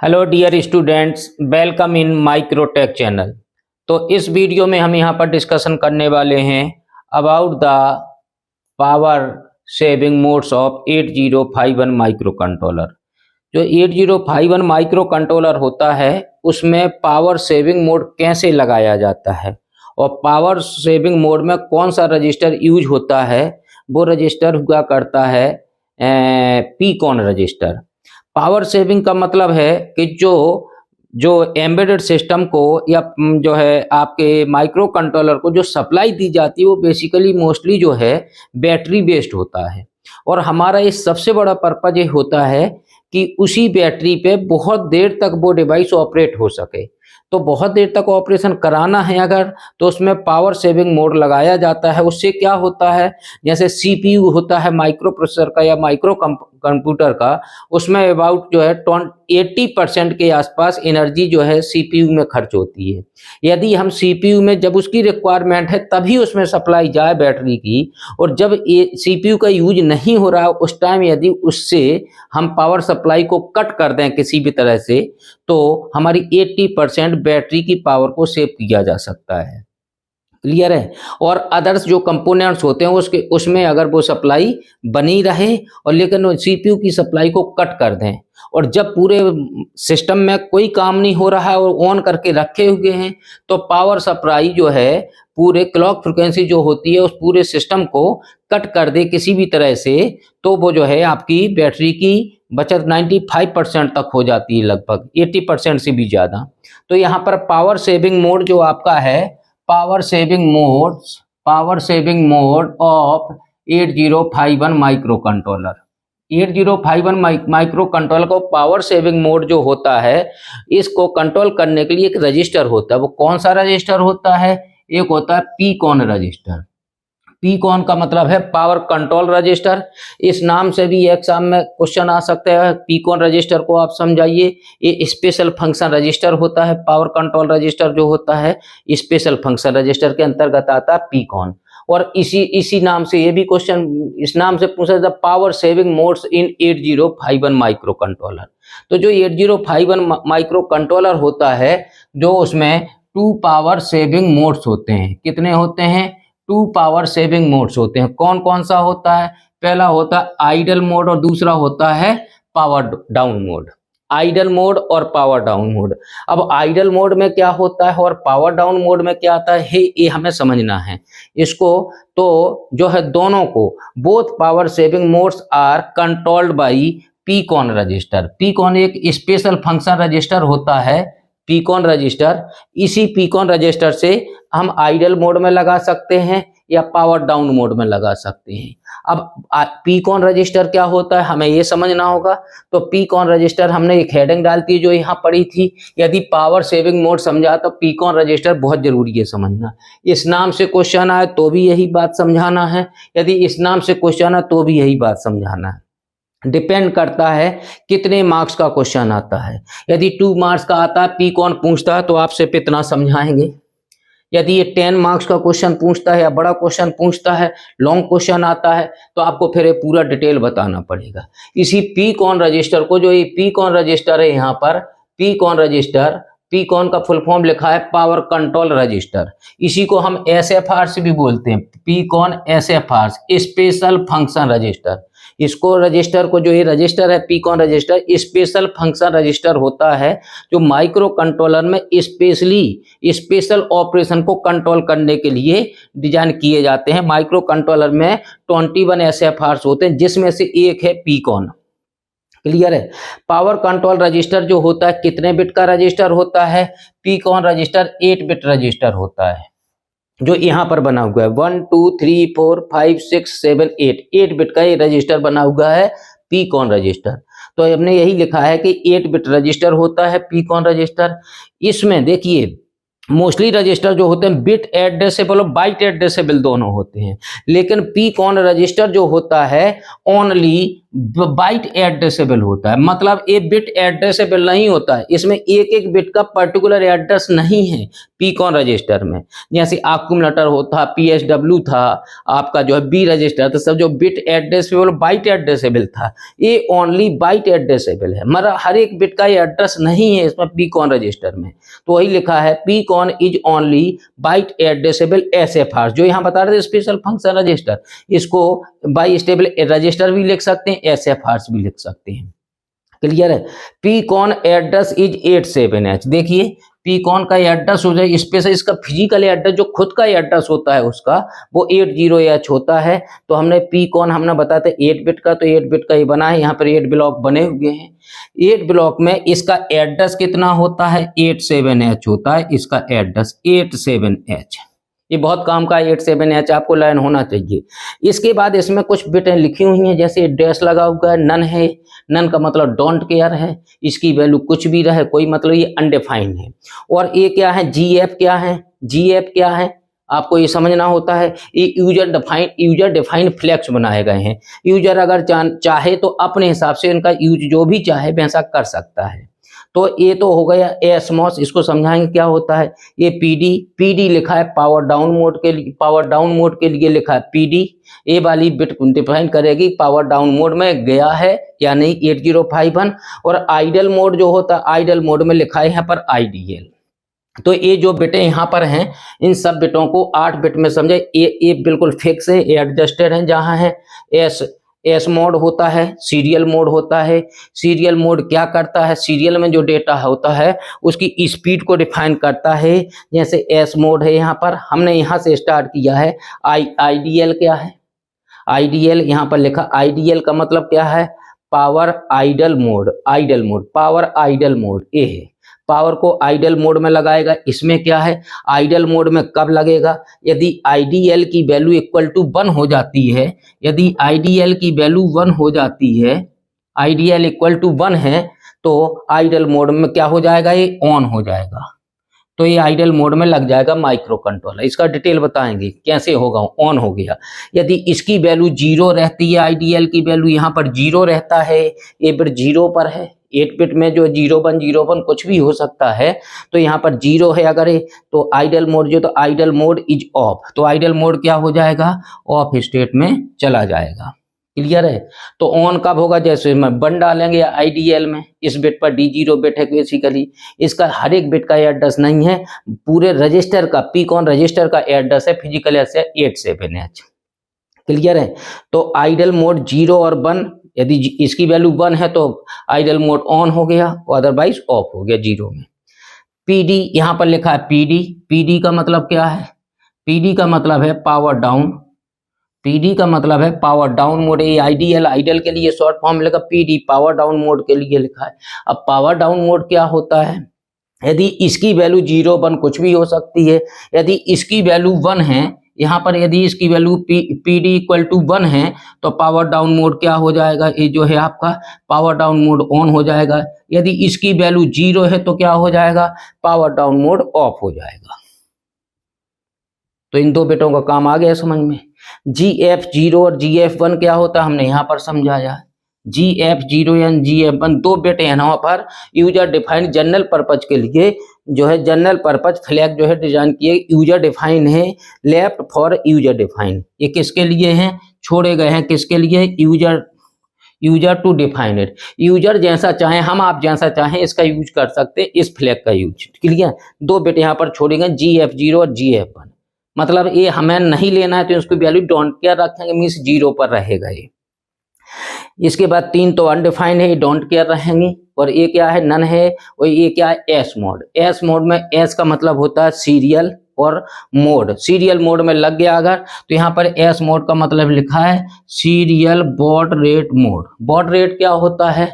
Hello dear students, welcome in Microtech channel. तो इस video में हम यहाँ पर डिस्कशन करने वाले हैं about the power saving modes of 8051 micro controller. जो 8051 माइक्रो कंट्रोलर होता है उसमें पावर सेविंग मोड कैसे लगाया जाता है और पावर सेविंग मोड में कौन सा रजिस्टर यूज होता है। वो रजिस्टर हुआ करता है पीकॉन रजिस्टर। पावर सेविंग का मतलब है कि जो जो एम्बेडेड सिस्टम को या जो है आपके माइक्रो कंट्रोलर को जो सप्लाई दी जाती है वो बेसिकली मोस्टली जो है बैटरी बेस्ड होता है। और हमारा इस सबसे बड़ा पर्पज ये होता है कि उसी बैटरी पे बहुत देर तक वो डिवाइस ऑपरेट हो सके। तो बहुत देर तक ऑपरेशन कराना है अगर, तो उसमें पावर सेविंग मोड लगाया जाता है। उससे क्या होता है, जैसे सीपीयू होता है माइक्रो प्रोसेसर का या माइक्रो कंप्यूटर का, उसमें अबाउट जो है 80% के आसपास एनर्जी जो है सीपीयू में खर्च होती है। यदि हम सीपीयू में जब उसकी रिक्वायरमेंट है तभी उसमें सप्लाई जाए बैटरी की, और जब सीपीयू का यूज नहीं हो रहा उस टाइम यदि उससे हम पावर सप्लाई को कट कर दें किसी भी तरह से, तो हमारी 80% बैटरी की पावर को सेव किया जा सकता है। क्लियर है। और अदर्स जो कंपोनेंट्स होते हैं उसमें अगर वो सप्लाई बनी रहे और लेकिन सीपीयू की सप्लाई को कट कर दें, और जब पूरे सिस्टम में कोई काम नहीं हो रहा है और ऑन करके रखे हुए हैं, तो पावर सप्लाई जो है पूरे क्लॉक फ्रिक्वेंसी जो होती है उस पूरे सिस्टम को कट कर दे किसी भी तरह से, तो वो जो है आपकी बैटरी की बचत 95% तक हो जाती है, लगभग 80% से भी ज़्यादा। तो यहाँ पर पावर सेविंग मोड जो आपका है, power saving mode of 8051 micro controller. 8051 micro controller को पावर सेविंग मोड जो होता है इसको कंट्रोल करने के लिए एक रजिस्टर होता है। वो कौन सा रजिस्टर होता है? एक होता है पीकॉन रजिस्टर। पीकॉन का मतलब है पावर कंट्रोल रजिस्टर। इस नाम से भी एग्जाम में क्वेश्चन आ सकते हैं। पीकॉन रजिस्टर को आप समझाइए, ये स्पेशल फंक्शन रजिस्टर होता है। पावर कंट्रोल रजिस्टर जो होता है स्पेशल फंक्शन रजिस्टर के अंतर्गत आता है पीकॉन। और इसी नाम से ये भी क्वेश्चन इस नाम से पूछा जाता है, पावर सेविंग मोड्स इन 8051 माइक्रो कंट्रोलर। तो जो 8051 माइक्रो कंट्रोलर होता है, जो उसमें 2 पावर सेविंग मोड्स होते हैं। कितने होते हैं? 2 पावर सेविंग मोड्स होते हैं। कौन कौन सा होता है? पहला होता है आइडल मोड और दूसरा होता है power down mode. Idle mode और पावर डाउन मोड। अब आइडल मोड में क्या होता है और पावर डाउन मोड में क्या आता है, ये हमें समझना है इसको। तो जो है दोनों को, both power saving modes are controlled by PCON register. PCON एक स्पेशल फंक्शन रजिस्टर होता है, पीकॉन रजिस्टर। इसी पीकॉन रजिस्टर से हम आइडल मोड में लगा सकते हैं या पावर डाउन मोड में लगा सकते हैं। अब पीकॉन रजिस्टर क्या होता है हमें ये समझना होगा। तो पीकॉन रजिस्टर हमने एक हेडिंग डालती है जो यहाँ पड़ी थी। यदि पावर सेविंग मोड समझा तो पीकॉन रजिस्टर बहुत जरूरी है समझना। इस नाम से क्वेश्चन आए तो भी यही बात समझाना है, यदि इस नाम से क्वेश्चन आए तो भी यही बात समझाना है। डिपेंड करता है कितने मार्क्स का क्वेश्चन आता है। यदि 2 मार्क्स का आता है, पीकॉन पूछता है, तो आपसे कितना समझाएंगे। यदि ये 10 मार्क्स का क्वेश्चन पूछता है या बड़ा क्वेश्चन पूछता है, लॉन्ग क्वेश्चन आता है, तो आपको फिर ये पूरा डिटेल बताना पड़ेगा। इसी पीकॉन रजिस्टर को, जो ये पीकॉन रजिस्टर है यहाँ पर, पीकॉन रजिस्टर, पीकॉन का फुल फॉर्म लिखा है पावर कंट्रोल रजिस्टर। इसी को हम एसएफआर से भी बोलते हैं, पीकॉन एसएफआर, स्पेशल फंक्शन रजिस्टर। इसको रजिस्टर को, जो ये रजिस्टर है पीकॉन रजिस्टर, स्पेशल फंक्शन रजिस्टर होता है, जो माइक्रो कंट्रोलर में स्पेशल ऑपरेशन को कंट्रोल करने के लिए डिजाइन किए जाते हैं। माइक्रो कंट्रोलर में 21 एसएफआर होते हैं, जिसमें से एक है पीकॉन। क्लियर है। पावर कंट्रोल रजिस्टर जो होता है कितने बिट का रजिस्टर होता है? पीकॉन रजिस्टर 8 बिट रजिस्टर होता है, जो यहाँ पर बना हुआ है 1 2 3 4 5 6 7 8 बिट का ये रजिस्टर बना हुआ है पीकॉन रजिस्टर। तो हमने यही लिखा है कि 8 बिट रजिस्टर होता है पीकॉन रजिस्टर। इसमें देखिए मोस्टली रजिस्टर जो होते हैं बिट एड्रेसेबल और बाइट एड्रेसेबल दोनों होते हैं, लेकिन पीकॉन रजिस्टर जो होता है ओनली बाइट एड्रेसेबल होता है, मतलब ये बिट एड्रेसेबल नहीं होता है, इसमें एक एक बिट का पर्टिकुलर एड्रेस नहीं है पीकॉन रजिस्टर में। जैसे एक्यूमुलेटर होता, पीएसडब्ल्यू था, आपका जो है बी रजिस्टर था, सब जो बिट एड्रेसेबल बाइट एड्रेसेबल था, ये ओनली बाइट एड्रेसेबल है, मतलब हर एक बिट का ये एड्रेस नहीं है इसमें पीकॉन रजिस्टर में। तो वही लिखा है PCON is only byte addressable SFR, जो यहाँ बता रहे थे स्पेशल फंक्शन रजिस्टर, इसको बाई स्टेबल रजिस्टर भी लिख सकते हैं, एसएफआर भी लिख सकते हैं। क्लियर है। पीकॉन एड्रेस इज 87H, देखिए पीकॉन का एड्रेस हो जाए स्पेशल, इसका फिजिकल एड्रेस जो खुद का एड्रेस होता है उसका वो 80H होता है। तो हमने पीकॉन हमने बताते 8 बिट का, तो 8 बिट का ही बना है, यहाँ पर 8 ब्लॉक बने हुए हैं। 8 ब्लॉक में इसका एड्रेस कितना होता है, 87H होता है इसका एड्रेस, 87H। ये बहुत काम का 87H आपको लाइन होना चाहिए। इसके बाद इसमें कुछ बिटें लिखी हुई हैं, जैसे डैश लगा हुआ है, नन है, नन का मतलब डोंट केयर है, इसकी वैल्यू कुछ भी रहे कोई मतलब, ये अनडिफाइंड है। और ये क्या है, जीएफ क्या है, जीएफ क्या है आपको ये समझना होता है, ये यूजर डिफाइंड फ्लैग्स बनाए गए हैं। यूजर अगर चाहे तो अपने हिसाब से इनका यूज जो भी चाहे वैसा कर सकता है। तो ये तो हो गया एसमॉस, इसको समझाएंगे क्या होता है। ये पीडी लिखा है पावर डाउन मोड के लिए, पावर डाउन मोड के लिए लिखा है पीडी। ये वाली बिट डिफाइन करेगी पावर डाउन मोड में गया है या नहीं 8051। और आइडल मोड जो होता है, आइडल मोड में लिखा है यहाँ पर आईडीएल। तो ये जो बिटें यहाँ पर हैं, इन सब बिटों को 8 बिट में समझे, ये बिल्कुल फिक्स है, ये एडजस्टेड है। जहाँ है एस मोड होता है, सीरियल मोड होता है। सीरियल मोड क्या करता है, सीरियल में जो डेटा होता है उसकी स्पीड को डिफाइन करता है। जैसे एस मोड है, यहाँ पर हमने यहाँ से स्टार्ट किया है। आईडीएल क्या है, आईडीएल यहाँ पर लिखा, आईडीएल का मतलब क्या है, power idle mode, idle mode, power idle mode ये है। पावर को आइडल मोड में लगाएगा। इसमें क्या है, आइडल मोड में कब लगेगा, यदि आईडीएल की वैल्यू इक्वल टू 1 हो जाती है, यदि आईडीएल की वैल्यू 1 हो जाती है, आईडीएल इक्वल टू 1 है, तो आइडल मोड में क्या हो जाएगा, ये ऑन हो जाएगा। तो ये आइडल मोड में लग जाएगा माइक्रो कंट्रोलर। इसका डिटेल बताएंगे कैसे होगा, ऑन हो गया। यदि इसकी वैल्यू 0 रहती है, आईडीएल की वैल्यू यहाँ पर 0 रहता है, ये बिट 0 पर है, 8 बिट में जो 0101 कुछ भी हो सकता है, तो यहाँ पर 0 है अगर, तो आइडल मोड जो, तो आइडल मोड इज ऑफ, तो आइडल मोड क्या हो जाएगा, ऑफ स्टेट में चला जाएगा। क्लियर है। तो ऑन कब होगा, जैसे मैं 1 डालेंगे आईडीएल में, इस बिट पर D0 बिट है बेसिकली, इसका हर एक बिट का एड्रेस नहीं है, पूरे रजिस्टर का, पीकॉन रजिस्टर का एड्रेस है, फिजिकल एड्रेस है 87H। क्लियर है। तो आइडल मोड 0 और 1, यदि इसकी वैल्यू 1 है तो आइडल मोड ऑन हो गया, अदरवाइज ऑफ हो गया 0 में। पीडी यहाँ पर लिखा है पीडी, पीडी का मतलब क्या है, पीडी का मतलब है पावर डाउन, पीडी का मतलब है पावर डाउन मोड। ये आइडियल, आइडल के लिए शॉर्ट फॉर्म लिखा पीडी, पावर डाउन मोड के लिए लिखा है। अब पावर डाउन मोड क्या होता है, यदि इसकी वैल्यू 0 1 कुछ भी हो सकती है, यदि इसकी वैल्यू 1 है, यहाँ पर यदि इसकी वैल्यू पीडी इक्वल टू 1 है, तो पावर डाउन मोड क्या हो जाएगा, ये जो है आपका पावर डाउन मोड ऑन हो जाएगा। यदि इसकी वैल्यू 0 है तो क्या हो जाएगा, पावर डाउन मोड ऑफ हो जाएगा। तो इन दो बिटों का काम आ गया समझ में। GF0 और GF1 क्या होता है हमने यहाँ पर समझाया। GF0 या GF1 दो बिट हैं यहाँ पर यूजर डिफाइंड जनरल पर्पज के लिए, जो है जनरल पर्पज फ्लैग जो है डिजाइन किए, यूजर डिफाइन है, लेफ्ट फॉर यूजर डिफाइन। ये किसके लिए हैं, छोड़े गए हैं किसके लिए, user to define it. User जैसा चाहे, हम आप जैसा चाहें इसका यूज कर सकते हैं, इस फ्लैग का यूज। क्लियर। दो बिट यहाँ पर छोड़े गए GF0 और GF1, मतलब ये हमें नहीं लेना है तो इसको वैल्यू डोंट केयर रखेंगे, मीन्स 0 पर रहेगा ये। इसके बाद 3 तो अनडिफाइंड है, ये डोंट केयर रहेंगी। और ये क्या है, नन है। और ये क्या है, एस मोड। एस मोड में एस का मतलब होता है सीरियल और मोड। सीरियल मोड में लग गया अगर, तो यहाँ पर एस मोड का मतलब लिखा है serial baud rate mode. Baud rate क्या होता है,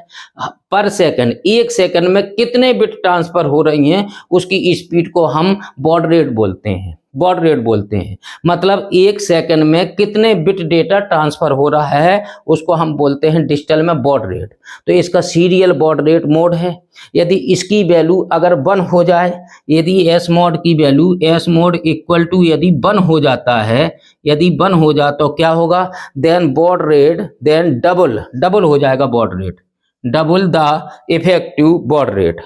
पर सेकंड, 1 सेकंड में कितने बिट ट्रांसफर हो रही हैं उसकी स्पीड को हम बॉड रेट बोलते हैं। बॉड रेट बोलते हैं। मतलब एक सेकंड में कितने बिट डेटा ट्रांसफर हो रहा है उसको हम बोलते हैं डिजिटल में बॉड रेट। तो इसका सीरियल बॉड रेट मोड है। यदि इसकी वैल्यू अगर 1 हो जाए, यदि एस मोड की value S mode equal to यदि 1 हो जाता है, यदि 1 हो जाए तो क्या होगा, then baud rate then double हो जाएगा baud rate, double the effective baud rate.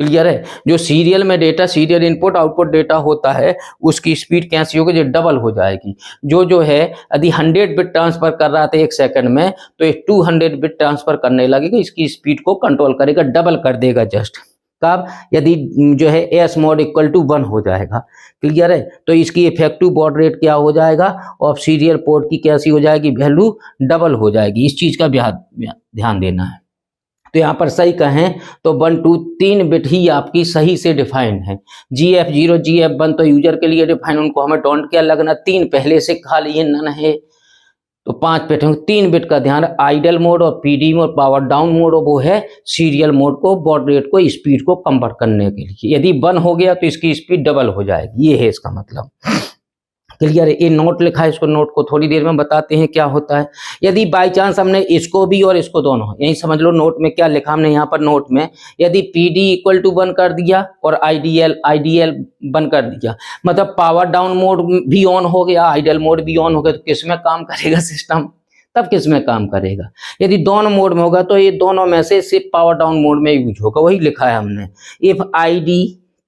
Clear है। जो सीरियल में data, serial input output data होता है उसकी स्पीड कैसी होगी, जो डबल हो जाएगी। जो है यदि 100 बिट ट्रांसफर कर रहा था एक सेकंड में तो ये 200 बिट ट्रांसफर करने लगेगा, इसकी स्पीड को कंट्रोल करेगा, डबल कर देगा जस्ट। कब, यदि जो है एस मॉड इक्वल टू 1 हो जाएगा। क्लियर है। तो इसकी इफेक्टिव बॉड रेट क्या हो जाएगा और सीरियल पोर्ट की कैसी हो जाएगी, वैल्यू डबल हो जाएगी। इस चीज का ध्यान देना है। तो यहाँ पर सही कहें तो 1 2 3 बिट ही आपकी सही से डिफाइंड है। GF0 GF1 तो यूजर के लिए डिफाइन, उनको हमें डोंट क्या लगना, 3 पहले से खा लिए नन है तो 5 बिट है। 3 बिट का ध्यान, आइडल मोड और PD mode, power down mode, वो है सीरियल मोड को, बॉड रेट को, स्पीड को कन्वर्ट करने के लिए। यदि 1 हो गया तो इसकी स्पीड डबल हो जाएगी, ये है इसका मतलब। क्लियर है। ये नोट लिखा है, इसको नोट को थोड़ी देर में बताते हैं क्या होता है। यदि बाई चांस हमने इसको भी और इसको दोनों, यही समझ लो नोट में क्या लिखा हमने यहाँ पर नोट में, यदि PD इक्वल टू 1 कर दिया और आइडियल 1 कर दिया, मतलब पावर डाउन मोड भी ऑन हो गया, आइडल मोड भी ऑन हो गया, तो किस में काम करेगा सिस्टम, तब किस में काम करेगा। यदि दोनों मोड में होगा तो ये दोनों में से सिर्फ पावर डाउन मोड में यूज होगा, वही लिखा है हमने। If ID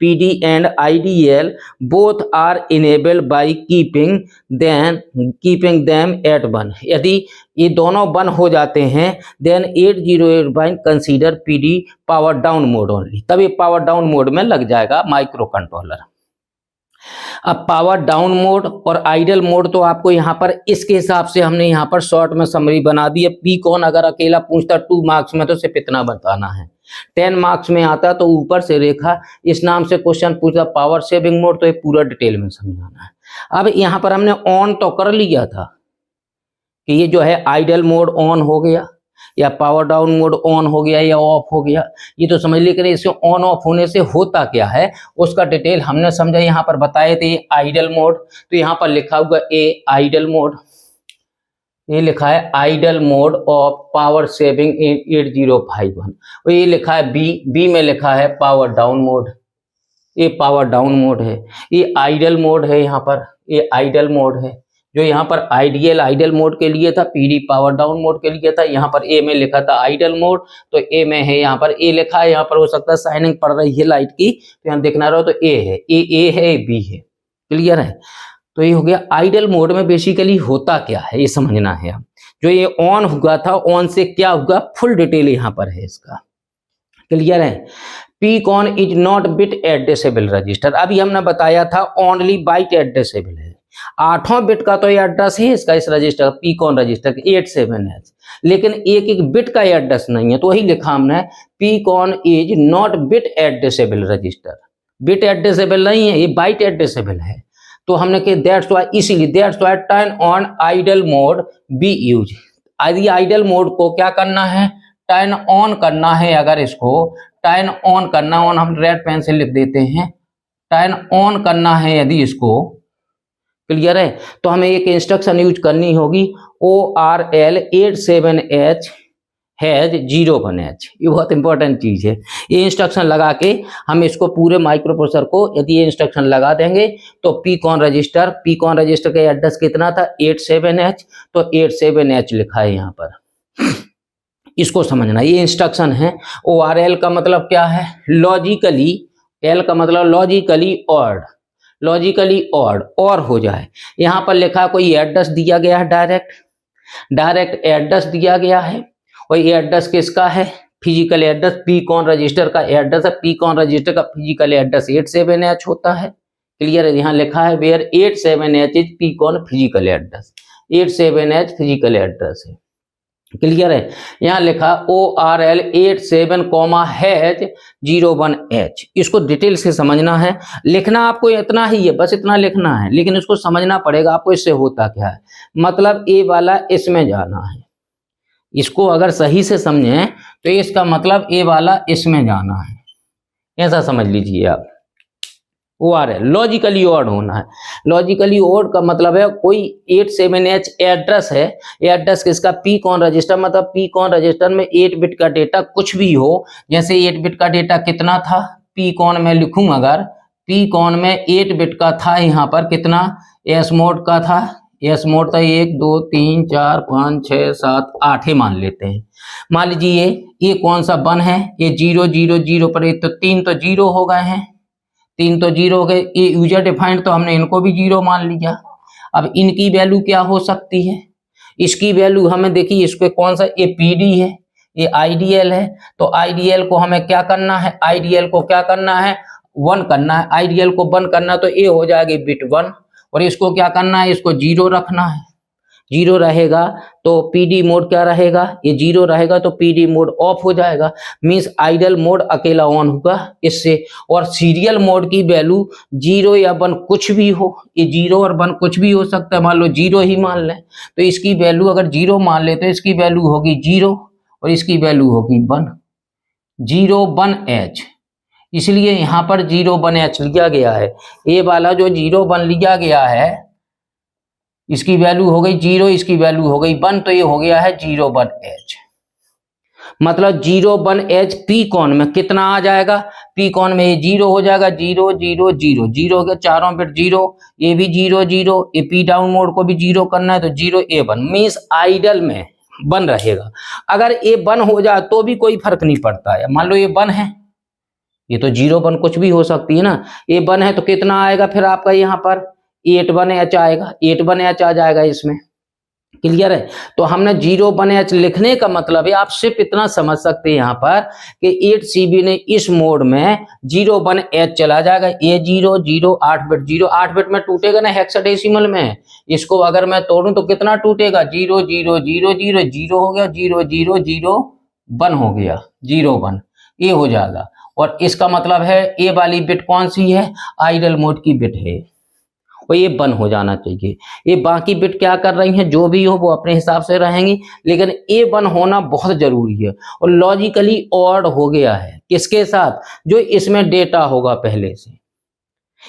PD and IDL both are enabled by keeping them at 1, यदि ये दोनों 1 हो जाते हैं then 8085 consider PD power down mode only, तब ये पावर डाउन मोड में लग जाएगा माइक्रो कंट्रोलर। अब पावर डाउन मोड और आइडल मोड तो आपको यहाँ पर इसके हिसाब से हमने यहाँ पर शॉर्ट में समरी बना दी है। पी कौन अगर अकेला पूछता 2 मार्क्स में तो सिर्फ इतना बताना है, 10 मार्क्स में आता तो ऊपर से रेखा इस नाम से क्वेश्चन पूछा पावर सेविंग मोड, तो ये पूरा डिटेल में समझाना है। अब यहाँ पर हमने ऑन तो कर लिया था कि ये जो है आइडल मोड ऑन हो गया या पावर डाउन मोड ऑन हो गया या ऑफ हो गया, ये तो समझ लीजिए। इससे ऑन ऑफ होने से होता क्या है उसका डिटेल हमने समझा, यहाँ पर बताए थे। आइडल मोड तो यहाँ पर लिखा हुआ ए आइडल मोड, ये लिखा है idle mode of power saving in 8051, और ये लिखा है बी में लिखा है पावर डाउन मोड, ये पावर डाउन मोड है। ये आइडल मोड है, यहाँ पर ये आइडल मोड है। जो यहाँ पर आइडल मोड के लिए था, PD पावर डाउन मोड के लिए था। यहाँ पर ए में लिखा था आइडल मोड, तो ए में है, यहाँ पर ए लिखा है। यहाँ पर हो सकता है शाइनिंग पड़ रही है लाइट की तो यहाँ देखना रहो, तो ए है, ए है, बी है। क्लियर है। तो ये हो गया आइडल मोड में बेसिकली होता क्या है ये समझना है। जो ये ऑन हुआ था, ऑन से क्या हुआ, फुल डिटेल यहाँ पर है इसका। क्लियर है। PCON is not bit addressable register, अभी हमने बताया था ओनली बाइट एड्रेसेबल है। 8 बिट का तो ये एड्रेस है इसका, इस रजिस्टर PCON रजिस्टर 87H, लेकिन एक बिट का एड्रेस नहीं है, तो वही लिखा हमने PCON is not bit addressable register. Bit addressable नहीं है, ये बाइट एड्रेसेबल है। तो हमने कहा दैट्स व्हाई, इसीलिए that's why turn on idle mode be use. यदि आइडल मोड को क्या करना है, टर्न ऑन करना है। अगर इसको टर्न ऑन करना, ऑन हम रेड पेन से लिख देते हैं, टर्न ऑन करना है यदि इसको। क्लियर है। तो हमें एक इंस्ट्रक्शन यूज करनी होगी ORL 87H हैज 01H, ये बहुत इंपॉर्टेंट चीज है। ये इंस्ट्रक्शन लगा के हम इसको पूरे माइक्रो प्रोसेसर को यदि ये इंस्ट्रक्शन लगा देंगे तो PCON रजिस्टर का एड्रेस कितना था 87H, तो 87H लिखा है यहाँ पर, इसको समझना। ये इंस्ट्रक्शन है। ORL का मतलब क्या है, लॉजिकली, L का मतलब लॉजिकली ऑर्ड, लॉजिकली ऑर्ड और हो जाए। यहाँ पर लिखा कोई एड्रेस दिया गया है, डायरेक्ट एड्रेस दिया गया है, और ये एड्रेस किसका है, फिजिकल एड्रेस PCON रजिस्टर का एड्रेस है। PCON रजिस्टर का फिजिकल एड्रेस 87H होता है। क्लियर है। यहाँ लिखा है where 87H is PCON physical address, 87H physical address है। क्लियर है। यहाँ लिखा ORL 87, H 01H, इसको डिटेल से समझना है। लिखना आपको इतना ही है, बस इतना लिखना है, लेकिन इसको समझना पड़ेगा आपको इससे होता क्या है। मतलब ए वाला इसमें जाना है, इसको अगर सही से समझें तो इसका मतलब ए वाला इसमें जाना है, ऐसा समझ लीजिए आप। ORL लॉजिकली ऑड होना है। लॉजिकली ऑड का मतलब है कोई 87H एड्रेस है, एड्रेस किसका, पी कॉन रजिस्टर, मतलब पी कॉन रजिस्टर में 8 बिट का डेटा कुछ भी हो, जैसे 8 बिट का डेटा कितना था, पी कॉन में लिखूं अगर पी कॉन में 8 बिट का था, यहाँ पर कितना एस मोड का था, एस मोड था 1 2 3 4 5 6 7 8 ही मान लेते हैं। मान लीजिए ये कौन सा 1 है, ये 0 0 0 पर तो 3 तो 0 हो गए हैं, 3 तो 0 हो गए, ये यूजर डिफाइंड तो हमने इनको भी 0 मान लिया। अब इनकी वैल्यू क्या हो सकती है, इसकी वैल्यू हमें देखिए, इसको कौन सा, ये PD है, ये आईडीएल है, तो आईडीएल को हमें क्या करना है, आईडीएल को क्या करना है 1 करना है, आईडीएल को 1 करना, तो ये हो जाएगी बिट 1, और इसको क्या करना है, इसको 0 रखना है, 0 रहेगा तो PD मोड क्या रहेगा, ये 0 रहेगा तो PD मोड ऑफ हो जाएगा, मींस आइडल मोड अकेला ऑन होगा इससे। और सीरियल मोड की वैल्यू 0 या 1 कुछ भी हो, ये 0 और 1 कुछ भी हो सकता है, मान लो 0 ही मान लें, तो इसकी वैल्यू अगर 0 मान ले तो इसकी वैल्यू होगी 0 और इसकी वैल्यू होगी 1, 0 1 H, इसलिए यहाँ पर 0 1 H लिया गया है। ये वाला जो 0 1 लिया गया है इसकी वैल्यू हो गई 0, इसकी वैल्यू हो गई 1, तो ये हो गया है 0 1 H, मतलब 0 1 H पी कॉन में कितना आ जाएगा, पी कॉन में ये 0 हो जाएगा, 0 0 0 0 हो गया, चारों बिट 0, ये भी 0 0, ये पी डाउन मोड को भी 0 करना है तो 0 A 1, मीन्स आइडल में 1 रहेगा। अगर ये 1 हो जाए तो भी कोई फर्क नहीं पड़ता है, मान लो ये 1 है, ये तो 0 1 कुछ भी हो सकती है ना, ये 1 है तो कितना आएगा फिर आपका यहाँ पर 8 1 H आएगा, 8 1 H आ जाएगा इसमें, क्लियर है। तो हमने 0 1 H लिखने का मतलब है, आप सिर्फ इतना समझ सकते हैं यहाँ पर कि 8CB ने इस मोड में 0 1 H चला जाएगा, ये 0 0 8 बिट 0 8 बिट में टूटेगा ना हेक्साडेसिमल में, इसको अगर मैं तोड़ूं तो कितना टूटेगा, 0 0 0 0 0 हो गया, 0 0 0 1 हो गया, 0 1 ये हो जाएगा। और इसका मतलब है ये वाली बिट कौन सी है, आइडल मोड की बिट है, और ये 1 हो जाना चाहिए। ये बाकी बिट क्या कर रही हैं, जो भी हो वो अपने हिसाब से रहेंगी, लेकिन ये 1 होना बहुत जरूरी है। और लॉजिकली ऑड हो गया है किसके साथ, जो इसमें डेटा होगा पहले से,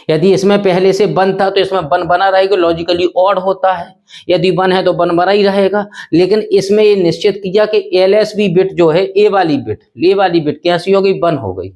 यदि इसमें पहले से 1 था तो इसमें 1 बना रहेगा, लॉजिकली ऑड होता है, यदि 1 है तो 1 बना ही रहेगा। लेकिन इसमें ये निश्चित किया कि LSB बिट जो है, ये वाली बिट कैसी हो गई, 1 हो गई,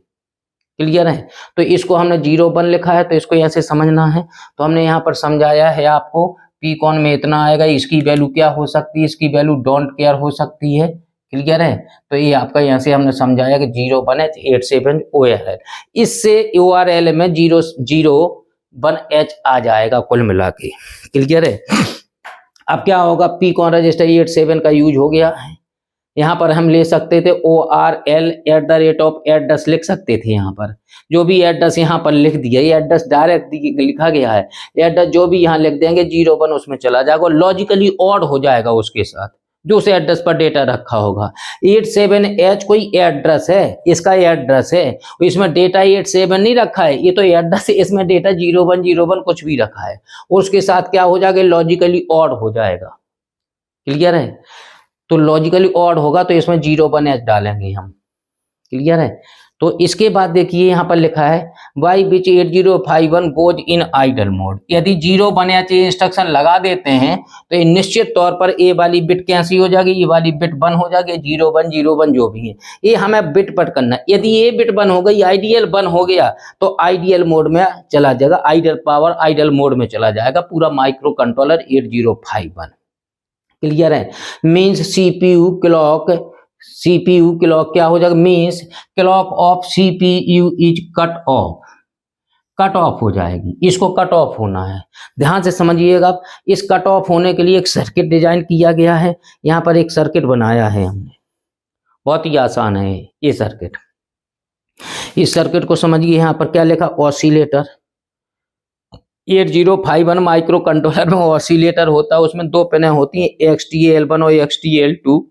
क्लियर है। तो इसको हमने 0 1 लिखा है, तो इसको ऐसे समझना है, तो हमने यहाँ पर समझाया है आपको, पी कॉन में इतना आएगा, इसकी वैल्यू क्या हो सकती है, इसकी वैल्यू डोंट केयर हो सकती है, क्लियर है। तो ये आपका यहाँ से हमने समझाया कि 0 1 H 87 ORL, इससे ORL में 0 0 1 H आ जाएगा कुल मिला के, क्लियर है। अब क्या होगा, पी कॉन रजिस्टर 87 का यूज हो गया है, यहाँ पर हम ले सकते थे ORL एड्रेस लिख सकते थे, यहाँ पर जो भी एड्रेस यहाँ पर लिख दिया, ये एड्रेस डायरेक्ट लिखा गया है, एड्रेस जो भी यहाँ लिख देंगे 0 1 उसमें चला जाएगा, लॉजिकली ऑड हो जाएगा उसके साथ जो उस एड्रेस पर डेटा रखा होगा। 87H कोई एड्रेस है, इसका एड्रेस है, इसमें डेटा 87 नहीं रखा है, ये तो एड्रेस है, इसमें डेटा 0 1 0 1 कुछ भी रखा है, उसके साथ क्या हो जाएगा, लॉजिकली ऑड हो जाएगा, क्लियर है। तो लॉजिकली ऑड होगा तो इसमें 0 1 H डालेंगे हम, क्लियर है। तो इसके बाद देखिए यहाँ पर लिखा है by which 8051 goes in idle mode, यदि 0 1 H इंस्ट्रक्शन लगा देते हैं तो ये निश्चित तौर पर ये वाली बिट कैसी हो जाएगी, ये वाली बिट 1 हो जाएगी, 0 1 0 1 जो भी है ये हमें बिट पर करना है। यदि ये बिट 1 हो गई, आइडियल 1 हो गया, तो आइडियल मोड में चला जाएगा, आइडल पावर आइडल मोड में चला जाएगा पूरा माइक्रो कंट्रोलर 8051, क्लियर है। मीन्स CPU क्लॉक क्या हो जाएगा, means clock of CPU is cut off हो जाएगी, इसको कट ऑफ होना है, ध्यान से समझिएगा। इस कट ऑफ होने के लिए एक सर्किट डिजाइन किया गया है, यहाँ पर एक सर्किट बनाया है हमने, बहुत ही आसान है ये सर्किट। इस सर्किट को समझिए, यहाँ पर क्या लिखा, ऑसिलेटर 8051 माइक्रो कंट्रोलर में ऑसिलेटर होता है, उसमें 2 पिनें होती हैं, XTAL1 और XTAL2,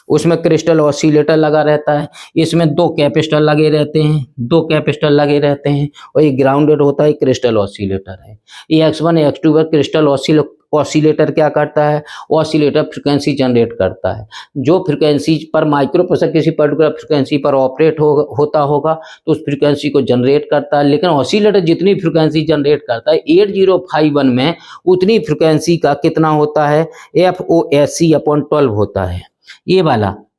उसमें क्रिस्टल ऑसिलेटर लगा रहता है, इसमें 2 कैपेसिटर लगे रहते हैं, और ये ग्राउंडेड होता है, क्रिस्टल ऑसिलेटर है। ये X1 X2 पर क्रिस्टल ऑसिलेटर क्या करता है, ऑसिलेटर फ्रिक्वेंसी जनरेट करता है। जो फ्रिक्वेंसी पर माइक्रो प्रोसेसर किसी पर्टिकुलर फ्रिक्वेंसी पर ऑपरेट होता होगा तो उस फ्रिक्वेंसी को जनरेट करता है। लेकिन ऑसिलेटर जितनी फ्रिक्वेंसी जनरेट करता है 8051 में उतनी फ्रिक्वेंसी का कितना होता है, FOSC/12 होता है।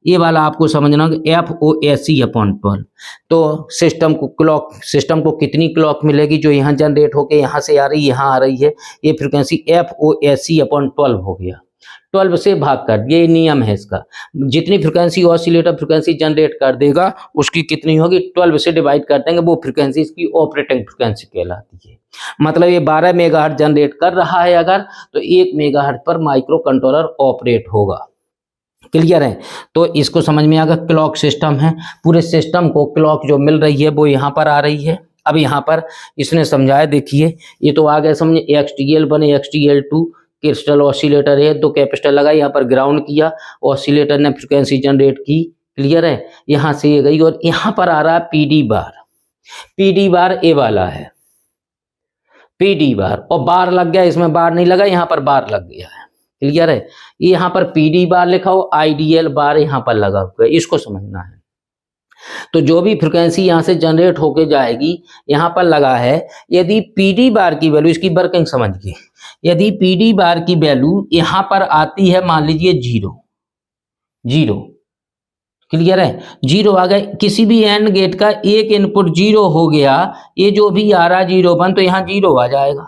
ये वाला आपको समझना कि FOSC/12। तो सिस्टम को कितनी क्लॉक मिलेगी जो यहाँ जनरेट होके यहाँ से आ रही है, यहाँ आ रही है, ये फ्रिक्वेंसी FOSC/12 हो गया। 12 से भाग कर दिया, ये नियम है इसका। जितनी फ्रिक्वेंसी ऑसिलेटर फ्रिक्वेंसी जनरेट कर देगा उसकी कितनी होगी, 12 से डिवाइड कर देंगे, वो फ्रिक्वेंसी इसकी ऑपरेटिंग फ्रिक्वेंसी कहलाती है। मतलब ये 12 मेगाहर्ट्ज जनरेट कर रहा है अगर, तो 1 मेगाहर्ट्ज पर माइक्रो कंट्रोलर ऑपरेट होगा। क्लियर है? तो इसको समझ में आ गया। क्लॉक सिस्टम है, पूरे सिस्टम को क्लॉक जो मिल रही है वो यहाँ पर आ रही है। अब यहाँ पर इसने समझाया, देखिए ये तो आ गया समझे, XTL1 XTL2 क्रिस्टल ऑसिलेटर है, 2 कैपेसिटर लगा, यहाँ पर ग्राउंड किया, ऑसिलेटर ने फ्रिक्वेंसी जनरेट की। क्लियर है? यहाँ से ये गई और यहाँ पर आ रहा है PD बार। PD बार ए वाला है, PD बार, और बार लग गया, इसमें बार नहीं लगा, यहाँ पर बार लग गया है। क्लियर है? यहाँ पर PD बार लिखा हो, IDL बार यहाँ पर लगा हुआ है, इसको समझना है। तो जो भी फ्रिक्वेंसी यहाँ से जनरेट होके जाएगी, यहाँ पर लगा है, यदि PD बार की वैल्यू, इसकी वर्किंग समझिए, यदि PD बार की वैल्यू यहाँ पर आती है, मान लीजिए 0। क्लियर है? 0 आ गया, किसी भी एंड गेट का एक इनपुट 0 हो गया, ये जो भी आ रहा 0 तो यहाँ 0 आ जाएगा।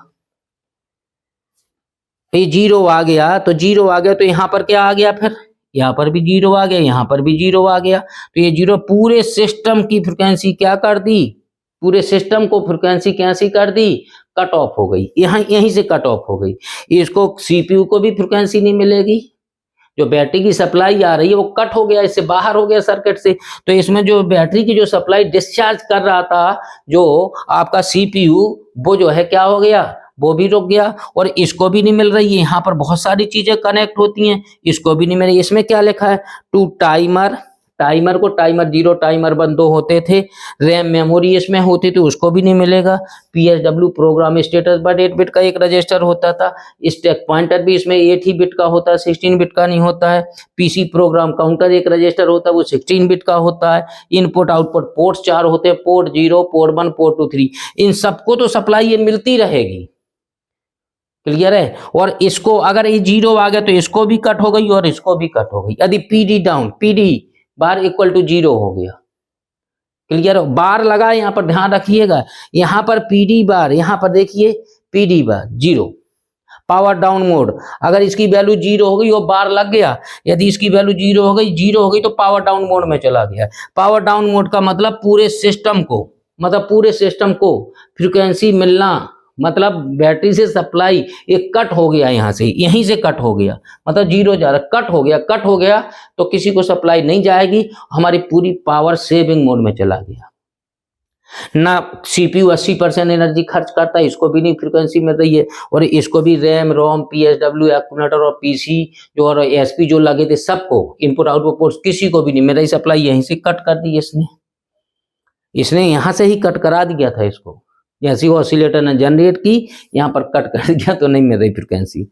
ये 0 आ गया, तो 0 आ गया, तो यहाँ पर क्या आ गया, फिर यहाँ पर भी 0 आ गया, यहाँ पर भी 0 आ गया, तो ये 0 पूरे सिस्टम की फ्रिक्वेंसी क्या कर दी, पूरे सिस्टम को फ्रिक्वेंसी कैसी कर दी, कट ऑफ हो गई, यहीं से कट ऑफ हो गई। इसको CPU को भी फ्रिक्वेंसी नहीं मिलेगी, जो बैटरी की सप्लाई आ रही है वो कट हो गया, इससे बाहर हो गया सर्किट से। तो इसमें जो बैटरी की जो सप्लाई डिस्चार्ज कर रहा था जो आपका CPU, वो जो है क्या हो गया, वो भी रुक गया, और इसको भी नहीं मिल रही है। यहाँ पर बहुत सारी चीजें कनेक्ट होती हैं, इसको भी नहीं मिल रही। इसमें क्या लिखा है, टू टाइमर, टाइमर को टाइमर 0 टाइमर 1 2 होते थे, रैम मेमोरी इसमें होती थी, उसको भी नहीं मिलेगा। PSW program status but 8 bit का एक रजिस्टर होता था। स्टैक पॉइंटर भी इसमें 8 ही बिट का होता है, 16 बिट का नहीं होता है। PC प्रोग्राम काउंटर एक रजिस्टर होता है, वो 16 बिट का होता है। इनपुट आउटपुट पोर्ट 4 होते हैं, पोर्ट 0, पोर्ट 1, पोर्ट 2, 3, इन सबको तो सप्लाई ये मिलती रहेगी। क्लियर है? और इसको अगर ये 0 आ गया तो इसको भी कट हो गई और इसको भी कट हो गई। यदि PD down, PD bar equal to 0 हो गया। क्लियर? बार लगा, यहाँ पर ध्यान रखिएगा, यहाँ पर PD बार, यहाँ पर देखिए PD बार 0, पावर डाउन मोड, अगर इसकी वैल्यू 0 हो गई और बार लग गया, यदि इसकी वैल्यू 0 हो गई तो पावर डाउन मोड में चला गया। पावर डाउन मोड का मतलब पूरे सिस्टम को फ्रीक्वेंसी मिलना, मतलब बैटरी से सप्लाई एक कट हो गया, यहाँ से यहीं से कट हो गया, मतलब 0 जा रहा, कट हो गया तो किसी को सप्लाई नहीं जाएगी, हमारी पूरी पावर सेविंग मोड में चला गया। ना CPU 80% एनर्जी खर्च करता है, इसको भी नहीं फ्रीक्वेंसी मिल रही है, और इसको भी रैम रोम PSW एक्यूमुलेटर और PC जो और SP जो लगे थे सबको, इनपुट आउटपुट पोर्ट्स किसी को भी नहीं मिल रही सप्लाई, यहीं से कट कर दी इसने यहाँ से ही कट करा दिया था इसको। जैसे ऑसिलेटर ने जनरेट की, यहाँ पर कट कर दिया तो नहीं मिल रही फ्रिक्वेंसी।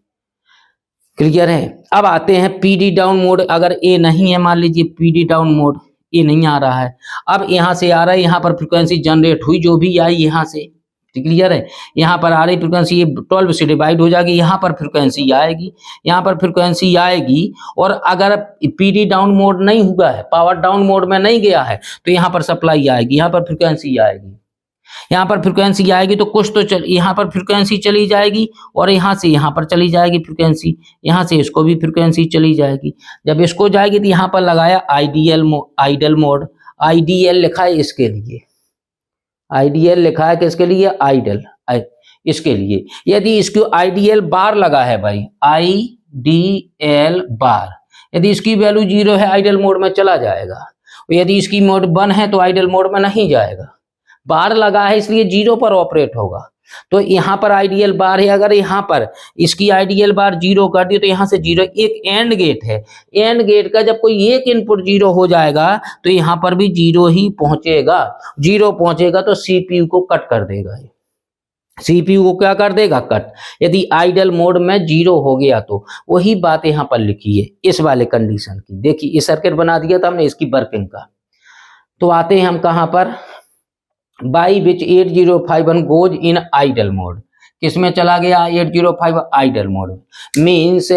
क्लियर है? अब आते हैं PD डाउन मोड। अगर ए नहीं है, मान लीजिए PD डाउन मोड ये नहीं आ रहा है, अब यहाँ से आ रहा है, यहाँ पर फ्रिक्वेंसी जनरेट हुई जो भी आई यहाँ से, क्लियर है, यहाँ पर आ रही फ्रिक्वेंसी, ये 12 से डिवाइड हो जाएगी, यहाँ पर फ्रिक्वेंसी आएगी, यहाँ पर फ्रिक्वेंसी आएगी, और अगर PD डाउन मोड नहीं हुआ है, पावर डाउन मोड में नहीं गया है, तो यहाँ पर सप्लाई आएगी, यहाँ पर फ्रिक्वेंसी आएगी, यहाँ पर फ्रिक्वेंसी आएगी, तो कुछ तो यहाँ पर फ्रिक्वेंसी चली जाएगी, और यहाँ से यहाँ पर चली जाएगी फ्रिक्वेंसी, यहाँ से इसको भी फ्रिक्वेंसी चली जाएगी। जब इसको जाएगी तो यहाँ पर लगाया आइडियल मोड, IDL लिखा है इसके लिए, IDL लिखा है किसके लिए, आइडल, इसके लिए। यदि इसको IDL बार लगा है भाई, IDL बार, यदि इसकी वैल्यू 0 है आइडल मोड में चला जाएगा, यदि इसकी मोड 1 है तो आइडल मोड में नहीं जाएगा। बार लगा है इसलिए 0 पर ऑपरेट होगा। तो यहाँ पर आइडियल बार है, अगर यहाँ पर इसकी आइडियल बार 0 कर दी तो यहाँ से 0, एक एंड गेट है, एंड गेट का जब कोई एक इनपुट 0 हो जाएगा तो यहाँ पर भी 0 ही पहुंचेगा, 0 पहुंचेगा तो CPU को कट कर देगा। सीपीयू को क्या कर देगा, कट। यदि आइडल मोड में 0 हो गया तो वही बात यहाँ पर लिखी है इस वाले कंडीशन की। देखिए ये सर्किट बना दिया था हमने इसकी वर्किंग का। तो आते हैं हम कहाँ पर, by which 8051 goes in idle mode. किसमें चला गया 8051 आइडल मोड में, means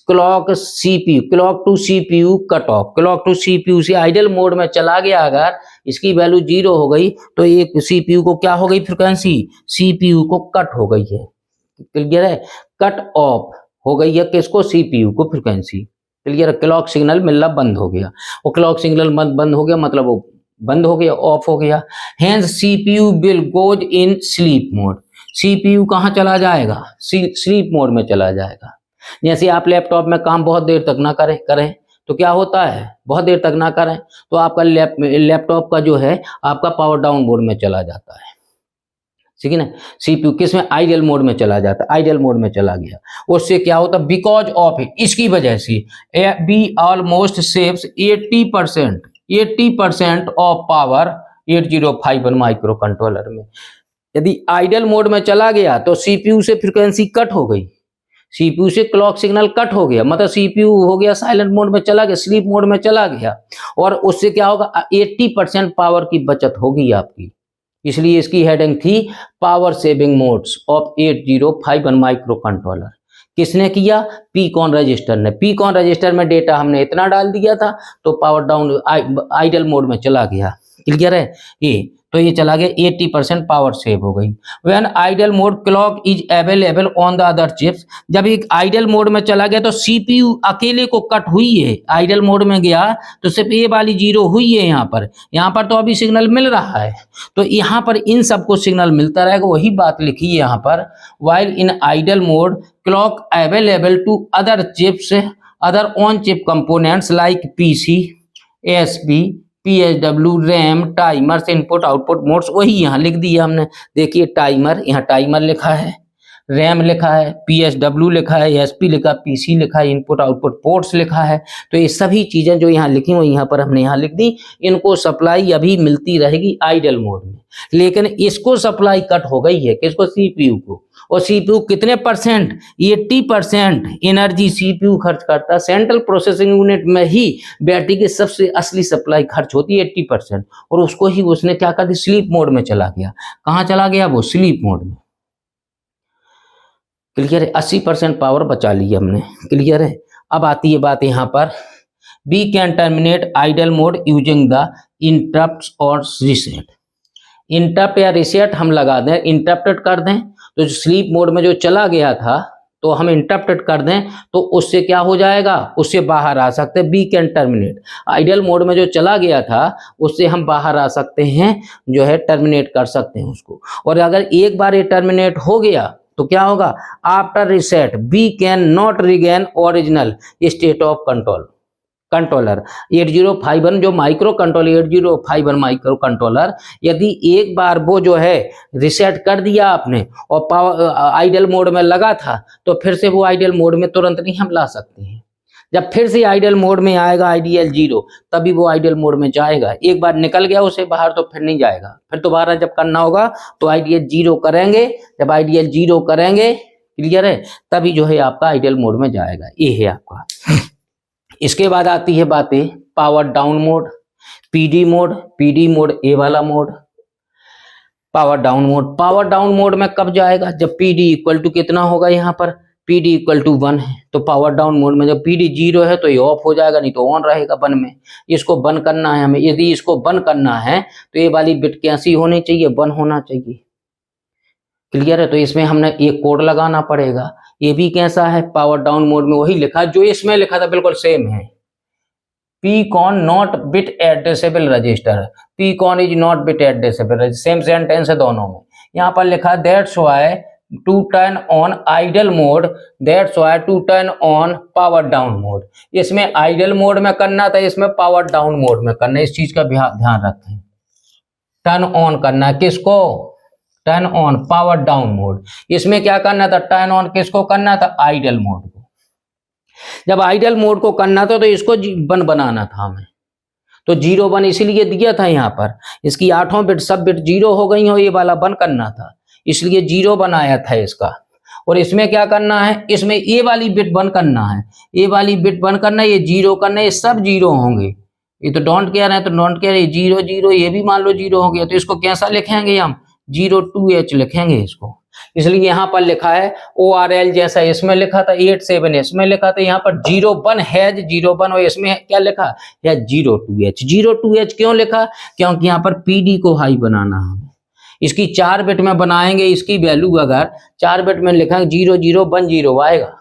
clock CPU, clock to CPU cut off, clock to CPU से आइडल मोड में चला गया। अगर इसकी वैल्यू 0 हो गई तो एक सीपीयू को क्या हो गई, फ्रिक्वेंसी सीपीयू को कट हो गई है। क्लियर है, कट ऑफ हो गई है किसको, सीपीयू को फ्रिक्वेंसी। क्लियर है, क्लॉक सिग्नल मिलना बंद हो गया, और क्लॉक सिग्नल बंद हो गया मतलब वो बंद हो गया, ऑफ हो गया। Hence CPU will goes in sleep mode. CPU कहाँ चला जाएगा, स्लीप मोड में चला जाएगा। जैसे आप लैपटॉप में काम बहुत देर तक ना करें तो क्या होता है, बहुत देर तक ना करें तो आपका लैपटॉप का जो है आपका पावर डाउन मोड में चला जाता है, ठीक है ना। सीपीयू किस में, आइडल मोड में चला जाता है, आइडल मोड में चला गया। उससे क्या होता है, बिकॉज ऑफ इट, इसकी वजह से be almost saves 80% of power 8051 micro controller में। यदि आइडल मोड में चला गया तो सीपीयू से फ्रीक्वेंसी कट हो गई, सीपीयू से क्लॉक सिग्नल कट हो गया, मतलब सीपीयू हो गया साइलेंट मोड में चला गया, स्लीप मोड में चला गया, और उससे क्या होगा 80% पावर की बचत होगी आपकी। इसलिए इसकी हेडिंग थी power saving modes of 8051 micro controller. किसने किया, पीकॉन रजिस्टर ने। पीकॉन रजिस्टर में डेटा हमने इतना डाल दिया था तो पावर डाउन आइडल मोड में चला गया। क्लियर है, ये तो ये चला गया, 80% पावर सेव हो गई। When idle mode clock is available on the other chips, जब एक आइडल मोड में चला गया तो सीपीयू अकेले को कट हुई है, आइडल मोड में गया तो सिर्फ ये वाली 0 हुई है। यहाँ पर तो अभी सिग्नल मिल रहा है, तो यहाँ पर इन सबको सिग्नल मिलता रहेगा। वही बात लिखी है यहाँ पर, while in idle mode clock available to other chips, other on chip components like PC, SP, PSW, RAM, timers, input output modes, वही यहाँ लिख दिया हमने। देखिए टाइमर, यहाँ टाइमर लिखा है, रैम लिखा है, PSW लिखा है, SP लिखा, PC लिखा है, इनपुट आउटपुट पोर्ट्स लिखा है। तो ये सभी चीजें जो यहाँ लिखी हुई यहाँ पर हमने यहाँ लिख दी। इनको सप्लाई अभी मिलती रहेगी आइडल मोड में, लेकिन इसको सप्लाई कट हो गई है, किसको, सीपीयू को। और सीपीयू कितने परसेंट, 80% एनर्जी सीपीयू खर्च करता है। सेंट्रल प्रोसेसिंग यूनिट में ही बैटरी की सबसे असली सप्लाई खर्च होती है 80%, और उसको ही उसने क्या कर दिया, स्लीप मोड में चला गया। कहाँ चला गया वो, स्लीप मोड में। क्लियर है, 80% पावर बचा ली हमने। क्लियर है, अब आती है बात यहाँ पर, we can terminate idle mode using the interrupt और रिसेट। इंटरप्ट या रिसेट हम लगा दें, इंटरप्टेड कर दें तो स्लीप मोड में जो चला गया था तो हम इंटरप्टेड कर दें तो उससे क्या हो जाएगा, उससे बाहर आ सकते हैं। We can terminate, idle mode में जो चला गया था उससे हम बाहर आ सकते हैं, जो है टर्मिनेट कर सकते हैं उसको। और अगर एक बार ये टर्मिनेट हो गया तो क्या होगा, after reset we can not regain original state of controller 8051 जो माइक्रो कंट्रोलर 8051 माइक्रो कंट्रोलर, यदि एक बार वो जो है रिसेट कर दिया आपने और पावर आइडल मोड में लगा था तो फिर से वो आइडल मोड में तुरंत नहीं हम ला सकते हैं। जब फिर से आइडल मोड में आएगा आइडियल 0 तभी वो आइडल मोड में जाएगा। एक बार निकल गया उसे बाहर तो फिर नहीं जाएगा, फिर दोबारा जब करना होगा तो आइडियल 0 करेंगे। जब आइडियल 0 करेंगे, क्लियर है, तभी जो है आपका आइडल मोड में जाएगा। ये है आपका। इसके बाद आती है बातें power down mode, PD mode ए वाला मोड, power down mode. Power down mode में कब जाएगा, जब पीडी इक्वल टू कितना होगा, यहाँ पर पीडी इक्वल टू 1 है तो पावर डाउन मोड में। जब पीडी 0 है तो ये ऑफ हो जाएगा, नहीं तो ऑन रहेगा 1 में। इसको बंद करना है हमें, यदि इसको बंद करना है तो ये वाली बिट कैसी होनी चाहिए, 1 होना चाहिए। क्लियर है, तो इसमें हमने एक कोड लगाना पड़ेगा। ये भी कैसा है, पावर डाउन मोड में वही लिखा जो इसमें लिखा था, बिल्कुल सेम है। PCON not bit addressable register, PCON is not bit addressable, same sentence है दोनों में। यहाँ पर लिखा that's why to turn on idle mode, that's why to turn on power down mode. इसमें आइडल मोड में करना था, इसमें पावर डाउन मोड में करना। इस चीज का ध्यान रखें, टर्न ऑन करना है किसको, turn on power down mode. इसमें क्या करना था, टर्न ऑन किसको करना था, आइडल मोड को। जब आइडल मोड को करना था तो इसको 1 बनाना था हमें, तो 0 1 इसीलिए दिया था यहाँ पर। इसकी 8 बिट सब बिट 0 हो गई हो, ये वाला 1 करना था। इसलिए 0 बनाया था इसका। और इसमें क्या करना है, इसमें ए वाली बिट बंद करना है, ए वाली बिट बंद करना है, ये 0 करना है, ये सब 0 होंगे। ये तो डोंट केयर है तो डोंट केयर, 0 0 ये भी मान लो 0 हो गया, तो इसको कैसा लिखेंगे हम, 02H लिखेंगे इसको। इसलिए यहाँ पर लिखा है ORL, जैसा इसमें लिखा था 87 इसमें लिखा था, यहाँ पर 01 हैज 01 और इसमें क्या लिखा है 02H। 02H क्यों लिखा, क्योंकि यहाँ पर PD को हाई बनाना है। इसकी 4 बिट में बनाएंगे, इसकी वैल्यू अगर 4 बिट में लिखा 0010 आएगा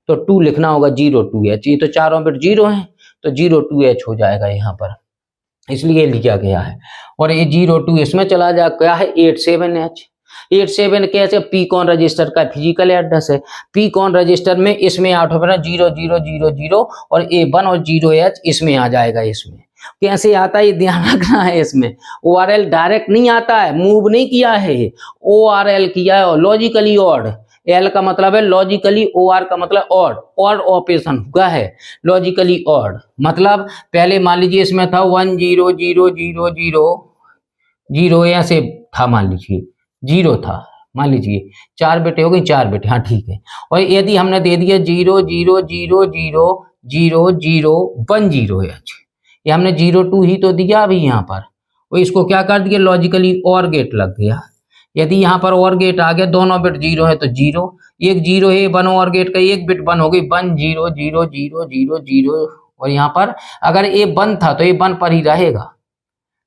तो 2 लिखना होगा 02H। ये तो चारों बिट 0 हैं तो 02H हो जाएगा यहाँ पर, इसलिए लिखा गया है। और ये 02 इसमें चला जा, क्या है 87H। 87 कैसे, पीकॉन रजिस्टर का फिजिकल एड्रेस है। पीकॉन रजिस्टर में इसमें 0000 और A1 और 0H इसमें आ जाएगा। इसमें कैसे आता है ये ध्यान रखना है, इसमें ORL डायरेक्ट नहीं आता है, मूव नहीं किया है, ORL किया है लॉजिकली ऑड। L का मतलब है लॉजिकली, OR का मतलब ऑड, ऑड ऑपरेशन हुआ है लॉजिकली ऑड। मतलब पहले मान लीजिए इसमें था 100000 ऐसे था, मान लीजिए 0 था, मान लीजिए 4 बिट हो गई, 4 बिट, हाँ ठीक है। और यदि हमने दे दिया 00000010H, ये हमने 02 ही तो दिया अभी यहाँ पर, और इसको क्या कर दिया लॉजिकली और गेट लग गया। यदि यहाँ पर और गेट आ गया, दोनों बिट 0 है तो 0, एक 0 है, 1 और गेट का एक बिट 1 हो गई, 100000, और यहाँ पर अगर ये 1 था तो ये 1 पर ही रहेगा,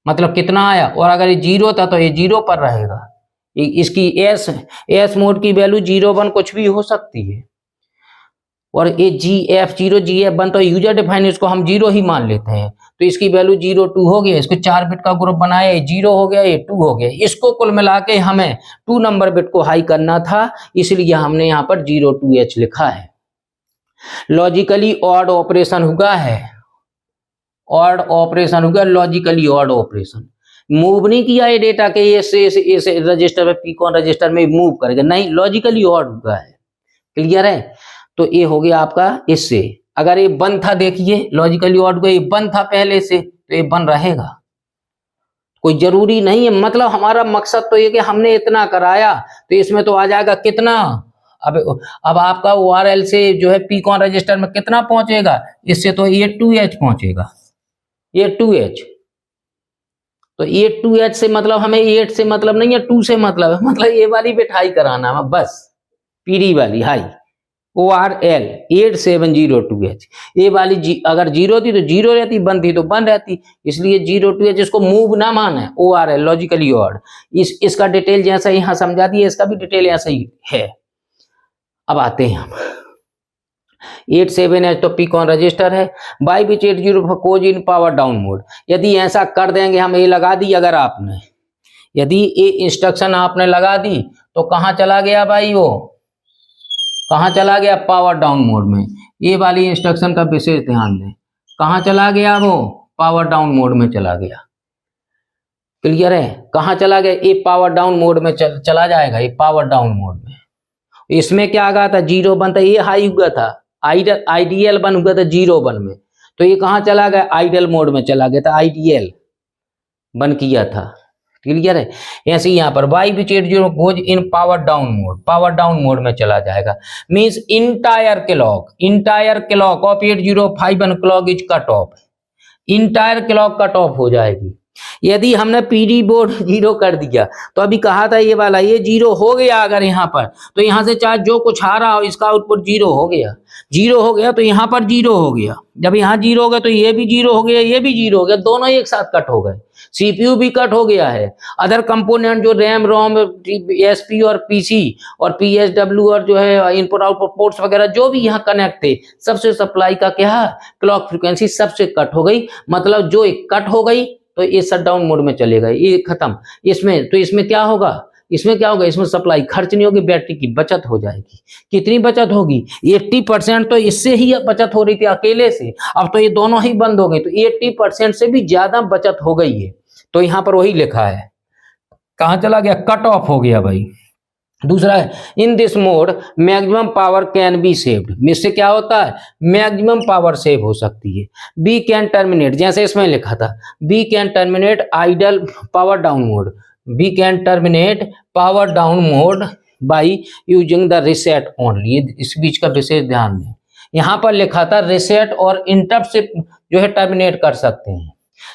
मतलब कितना आया। और अगर ये 0 था तो ये 0 पर रहेगा। इसकी एस मोड की वैल्यू 0 1 कुछ भी हो सकती है। और ये GF0 GF1 तो यूजर डिफाइन, इसको हम 0 ही मान लेते हैं, तो इसकी वैल्यू 02 हो गया। इसको 4 बिट का ग्रुप बनाया, ये 0 हो गया, ये 2 हो गया। इसको कुल मिला के हमें 2 नंबर बिट को हाई करना था, इसलिए हमने यहाँ पर 02H लिखा है। लॉजिकली ऑड ऑपरेशन हुआ है, ऑड ऑपरेशन हुआ, लॉजिकली ऑड ऑपरेशन। मूव नहीं किया ये डेटा के इस रजिस्टर में, पीकॉन रजिस्टर में मूव करेगा नहीं, लॉजिकली ऑड हुआ है। क्लियर है, तो ये हो गया आपका इससे। अगर ये 1 था, देखिए लॉजिकली ऑड को, ये 1 था पहले से तो ये 1 रहेगा, कोई जरूरी नहीं है। मतलब हमारा मकसद तो ये कि हमने इतना कराया तो इसमें तो आ जाएगा कितना। अब आपका ORL से जो है पीकॉन रजिस्टर में कितना पहुंचेगा, इससे तो ये 2H पहुंचेगा, ये 2H। तो ये 2H से मतलब हमें 8 से मतलब नहीं है, 2 से मतलब है, मतलब ये वाली बिट हाई कराना है बस, PD वाली हाई, ORL 8702H। ये वाली अगर 0 थी तो 0 रहती, 1 थी तो 1 रहती, इसलिए 02H। इसको मूव ना माना है, ORL लॉजिकली ऑड। इसका डिटेल जैसा यहाँ समझा दिया, इसका भी डिटेल ऐसा ही है। अब आते हैं हम 87H तो पीकॉन रजिस्टर है, by which 80 goes in power down mode. यदि ऐसा कर देंगे हम, ये लगा दी अगर आपने, यदि ये इंस्ट्रक्शन आपने लगा दी तो कहाँ चला गया भाई, वो कहाँ चला गया, पावर डाउन मोड में। ये वाली इंस्ट्रक्शन का विशेष ध्यान दें, कहाँ चला गया वो, पावर डाउन मोड में चला गया। क्लियर है, कहाँ चला गया, ये पावर डाउन मोड में चला जाएगा, ये पावर डाउन मोड में। इसमें क्या आ गया था 0 1 था, ये हाई हुआ था, आइडियल 1 हुआ था 0 1 में, तो ये कहाँ चला गया, आइडियल मोड में चला गया था, आइडियल 1 किया था। क्लियर है, ऐसे ही यहाँ पर by which 80 goes in power down mode, power down mode में चला जाएगा। Means entire clock of 8051 clock is cut off, entire clock cut off हो जाएगी। यदि हमने PD बोर्ड 0 कर दिया तो अभी कहा था ये वाला, ये 0 हो गया अगर यहाँ पर, तो यहाँ से चाहे जो कुछ आ रहा हो इसका आउटपुट 0 हो गया, 0 हो गया तो यहाँ पर 0 हो गया। जब यहाँ 0 हो गया तो ये भी 0 हो गया, ये भी 0 हो गया, दोनों एक साथ कट हो गए। CPU भी कट हो गया है, अदर कंपोनेंट जो रैम रोम SP और PC और PSW और जो है इनपुट आउटपुट पोर्ट्स वगैरह जो भी यहाँ कनेक्ट थे, सबसे सप्लाई का क्या क्लॉक फ्रीक्वेंसी सबसे कट हो गई। मतलब जो एक कट हो गई तो ये शट डाउन मोड में चलेगा, ये खत्म। इसमें तो इसमें क्या होगा, इसमें सप्लाई खर्च नहीं होगी, बैटरी की बचत हो जाएगी। कितनी बचत होगी, 80% तो इससे ही बचत हो रही थी अकेले से, अब तो ये दोनों ही बंद हो गई तो 80% से भी ज्यादा बचत हो गई है। तो यहाँ पर वही लिखा है, कहाँ चला गया, कट ऑफ हो गया भाई। दूसरा है in this mode maximum power can be saved. इससे क्या होता है, मैक्सिमम पावर सेव हो सकती है। बी कैन टर्मिनेट, जैसे इसमें लिखा था we can terminate idle power down mode, we can terminate power down mode by using the reset only. इस बीच का विशेष ध्यान दें, यहाँ पर लिखा था रीसेट और इंटरप्ट से जो है टर्मिनेट कर सकते हैं।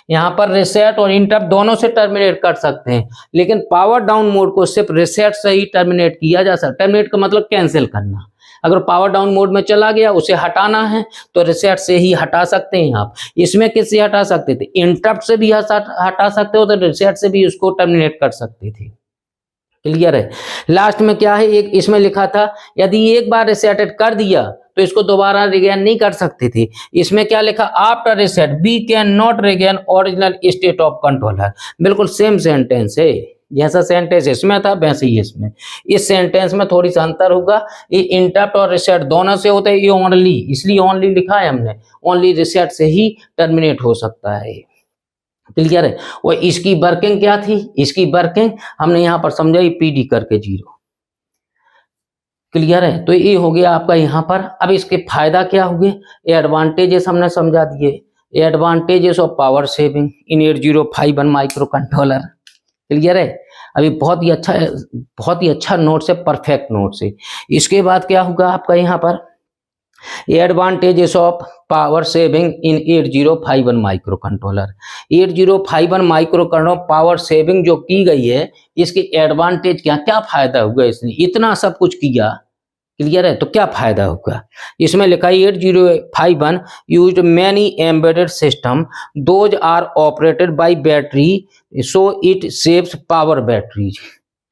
यहाँ पर रीसेट और इंटरप्ट दोनों से टर्मिनेट कर सकते हैं, लेकिन पावर डाउन मोड को सिर्फ रीसेट से ही टर्मिनेट किया जा सकता है। टर्मिनेट का मतलब कैंसिल करना। अगर पावर डाउन मोड में चला गया, उसे हटाना है तो रीसेट से ही हटा सकते हैं आप। इसमें किससे हटा सकते थे? इंटरप्ट से भी हटा सकते हो, तो रीसेट से भी उसको टर्मिनेट कर सकते थे। क्लियर है? लास्ट में क्या है, एक इसमें लिखा था यदि एक बार रीसेट कर दिया तो इसको दोबारा रिगेन नहीं कर सकते थे। इसमें क्या लिखा? After reset we can not regain original state of controller. बिल्कुल सेम सेंटेंस है, जैसा सेंटेंस इसमें था वैसे ही इसमें। इस सेंटेंस में थोड़ी सा अंतर होगा, ये इंटरप्ट और रीसेट दोनों से होता है, ये ओनली, इसलिए ओनली लिखा है हमने, ओनली रीसेट से ही टर्मिनेट हो सकता है। क्लियर है? और इसकी वर्किंग क्या थी? इसकी वर्किंग हमने यहां पर समझाई पीडी करके 0। क्लियर है? तो ये हो गया आपका यहाँ पर। अब इसके फायदा क्या हुए, एडवांटेजेस हमने समझा दिए। Advantages of power saving in 8051 micro controller. Clear है? अभी बहुत ही अच्छा नोट्स है, परफेक्ट नोट्स है। इसके बाद क्या होगा आपका यहाँ पर, advantages of power saving in 8051 micro controller. 8051 micro controller power saving जो की गई है, इसके एडवांटेज क्या क्या फायदा होगा? इसने इतना सब कुछ किया, क्लियर है, तो क्या फायदा होगा? इसमें लिखा है 8051 used many embedded system, those are operated by battery so it saves power battery.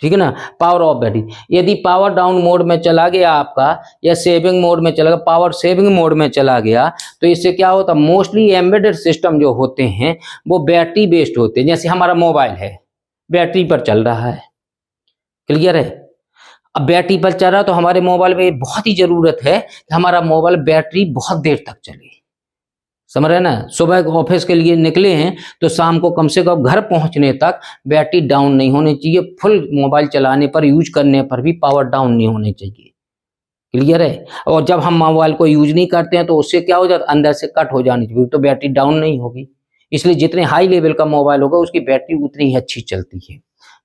ठीक है ना, पावर ऑफ बैटरी। यदि पावर डाउन मोड में चला गया आपका, या सेविंग मोड में चला गया, पावर सेविंग मोड में चला गया, तो इससे क्या होता? मोस्टली एम्बेडेड सिस्टम जो होते हैं वो बैटरी बेस्ड होते हैं। जैसे हमारा मोबाइल है, बैटरी पर चल रहा है। क्लियर है? अब बैटरी पर चल रहा है तो हमारे मोबाइल में बहुत ही जरूरत है कि हमारा मोबाइल बैटरी बहुत देर तक चले। समझ रहे ना? सुबह ऑफिस के लिए निकले हैं तो शाम को कम से कम घर पहुंचने तक बैटरी डाउन नहीं होनी चाहिए। फुल मोबाइल चलाने पर, यूज करने पर भी पावर डाउन नहीं होनी चाहिए। क्लियर है? और जब हम मोबाइल को यूज नहीं करते हैं तो उससे क्या हो जाता है, अंदर से कट हो जानी चाहिए, तो बैटरी डाउन नहीं होगी। इसलिए जितने हाई लेवल का मोबाइल होगा उसकी बैटरी उतनी ही अच्छी चलती है।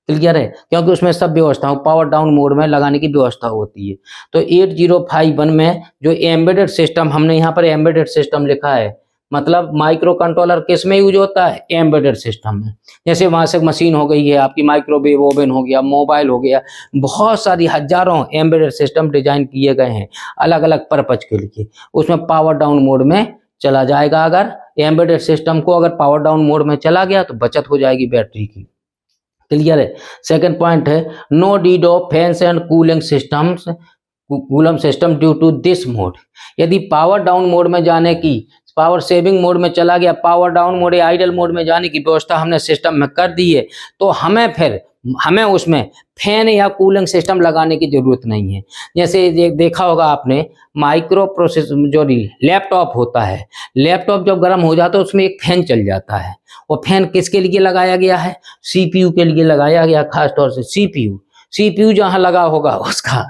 क्लियर है? क्योंकि उसमें सब व्यवस्था पावर डाउन मोड में लगाने की व्यवस्था होती है। तो 8051 में जो एम्बेडेड सिस्टम, हमने यहाँ पर एम्बेडेड सिस्टम लिखा है, मतलब माइक्रो कंट्रोलर किस में यूज होता है? एम्बेडेड सिस्टम में। जैसे वॉशिंग मशीन हो गई है आपकी, माइक्रोवेव ओवन हो गया, मोबाइल हो गया, बहुत सारी हजारों एम्बेडेड सिस्टम डिजाइन किए गए हैं अलग अलग पर्पज के लिए। उसमें पावर डाउन मोड में चला जाएगा। अगर एम्बेडेड सिस्टम को अगर पावर डाउन मोड में चला गया तो बचत हो जाएगी बैटरी की। क्लियर है? सेकंड पॉइंट है, no need of fans and cooling system due to this mode. यदि पावर डाउन मोड में जाने की, पावर सेविंग मोड में चला गया, पावर डाउन मोड या आइडल मोड में जाने की व्यवस्था हमने सिस्टम में कर दी है, तो हमें उसमें फैन या कूलिंग सिस्टम लगाने की जरूरत नहीं है। जैसे देखा होगा आपने, माइक्रो प्रोसेसर जो लैपटॉप होता है, लैपटॉप जब गर्म हो जाता है उसमें एक फैन चल जाता है। वो फैन किसके लिए लगाया गया है? सीपीयू के लिए लगाया गया, खास तौर से सीपीयू जहां लगा होगा उसका,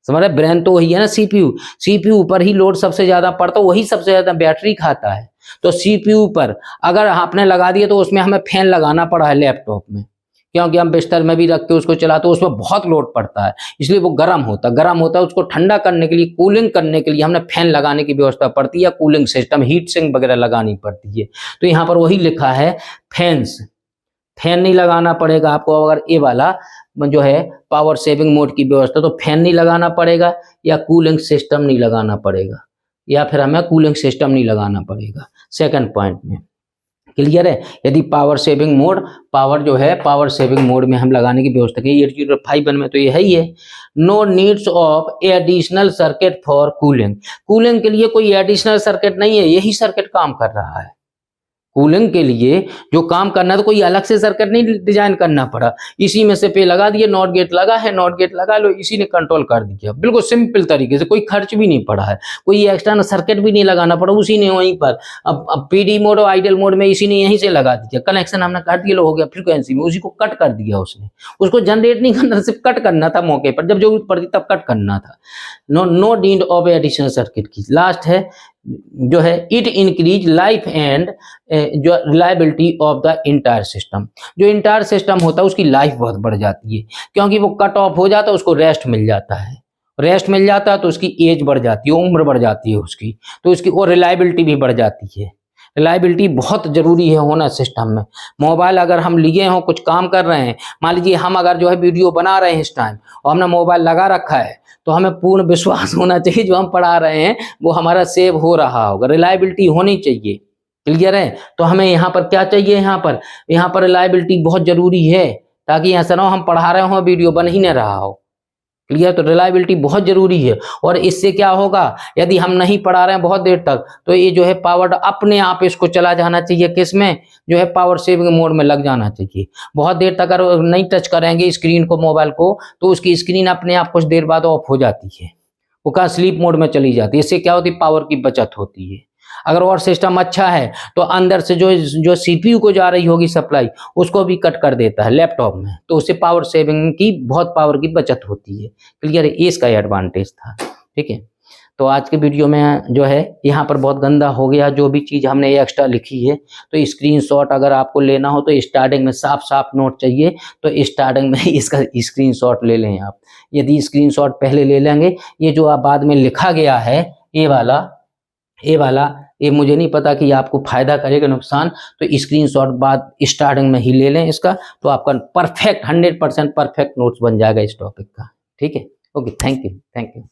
समझ रहे, ब्रेन तो वही है ना सीपीयू पर ही लोड सबसे ज्यादा पड़ता है, वही सबसे ज्यादा बैटरी खाता है। तो सीपीयू पर अगर आपने लगा दिया तो उसमें हमें फैन लगाना पड़ा है लैपटॉप में, क्योंकि हम बिस्तर में भी रख के उसको चलाते हैं, उसमें बहुत लोड पड़ता है, इसलिए वो गर्म होता है। उसको ठंडा करने के लिए, कूलिंग करने के लिए हमने फैन लगाने की व्यवस्था पड़ती है, या कूलिंग सिस्टम, हीट सिंक वगैरह लगानी पड़ती है। तो यहाँ पर वही लिखा है, फैन नहीं लगाना पड़ेगा आपको। अगर ये वाला जो है पावर सेविंग मोड की व्यवस्था, तो फैन नहीं लगाना पड़ेगा, या कूलिंग सिस्टम नहीं लगाना पड़ेगा, या फिर हमें कूलिंग सिस्टम नहीं लगाना पड़ेगा सेकंड पॉइंट में। क्लियर है? यदि पावर सेविंग मोड में हम लगाने की व्यवस्था की 8051 में, तो ये है ही है। No needs of additional circuit for cooling के लिए कोई एडिशनल सर्किट नहीं है, यही सर्किट काम कर रहा है। कूलिंग के लिए जो काम करना है तो कोई अलग से सर्किट नहीं डिजाइन करना पड़ा, इसी में से पे लगा दिए, नॉट गेट लगा है, नॉट गेट लगा लो, इसी ने कंट्रोल कर दिया। बिल्कुल सिंपल तरीके से, कोई खर्च भी नहीं पड़ा है, कोई एक्सटर्नल सर्किट भी नहीं लगाना पड़ा, उसी ने वहीं पर अब पीडी मोड और आइडल मोड में इसी ने यहीं से लगा दिया। कनेक्शन हमने कर दिया, हो गया फ्रीक्वेंसी में, उसी को कट कर दिया उसने। उसको जनरेट नहीं करना, सिर्फ कट करना था मौके पर, जब जरूरत पड़ती तब कट करना था। No need of additional circuit की। लास्ट है जो है इट इंक्रीज लाइफ एंड जो reliability of the entire system. जो इंटायर सिस्टम होता है उसकी लाइफ बहुत बढ़ जाती है, क्योंकि वो कट ऑफ हो जाता है, उसको रेस्ट मिल जाता है, रेस्ट मिल जाता है तो उसकी एज बढ़ जाती है, उम्र बढ़ जाती है उसकी, तो उसकी और रिलायबिलिटी भी बढ़ जाती है। रिलायबिलिटी बहुत ज़रूरी है होना सिस्टम में। मोबाइल अगर हम लिए हों, कुछ काम कर रहे हैं, मान लीजिए हम अगर जो है वीडियो बना रहे हैं इस टाइम और हमने मोबाइल लगा रखा है, तो हमें पूर्ण विश्वास होना चाहिए जो हम पढ़ा रहे हैं वो हमारा सेव हो रहा होगा, रिलायबिलिटी होनी चाहिए। क्लियर है? तो हमें यहाँ पर क्या चाहिए, यहाँ पर रिलायबिलिटी बहुत ज़रूरी है, ताकि ऐसा ना हो हम पढ़ा रहे हो वीडियो बन ही नहीं रहा हो। क्लियर? तो रिलायबिलिटी बहुत जरूरी है। और इससे क्या होगा, यदि हम नहीं पढ़ा रहे हैं बहुत देर तक, तो ये जो है पावर अपने आप इसको चला जाना चाहिए, किस में, जो है पावर सेविंग मोड में लग जाना चाहिए। बहुत देर तक अगर नहीं टच करेंगे स्क्रीन को, मोबाइल को, तो उसकी स्क्रीन अपने आप कुछ देर बाद ऑफ हो जाती है, वो कहाँ स्लीप मोड में चली जाती है। इससे क्या होती है, पावर की बचत होती है। अगर और सिस्टम अच्छा है तो अंदर से जो सीपीयू को जा रही होगी सप्लाई, उसको भी कट कर देता है लैपटॉप में, तो उससे पावर सेविंग की बहुत पावर की बचत होती है। क्लियर है? इसका एडवांटेज था। ठीक है, तो आज के वीडियो में जो है यहाँ पर बहुत गंदा हो गया, जो भी चीज़ हमने एक्स्ट्रा लिखी है, तो स्क्रीनशॉट अगर आपको लेना हो तो स्टार्टिंग में साफ साफ नोट चाहिए, तो स्टार्टिंग में इसका स्क्रीनशॉट ले लें आप। यदि स्क्रीनशॉट पहले ले लेंगे, ये जो आप बाद में लिखा गया है ये वाला ये मुझे नहीं पता कि आपको फायदा करेगा नुकसान, तो स्क्रीनशॉट बाद स्टार्टिंग में ही ले लें इसका, तो आपका परफेक्ट 100% परफेक्ट नोट्स बन जाएगा इस टॉपिक का। ठीक है, ओके, थैंक यू।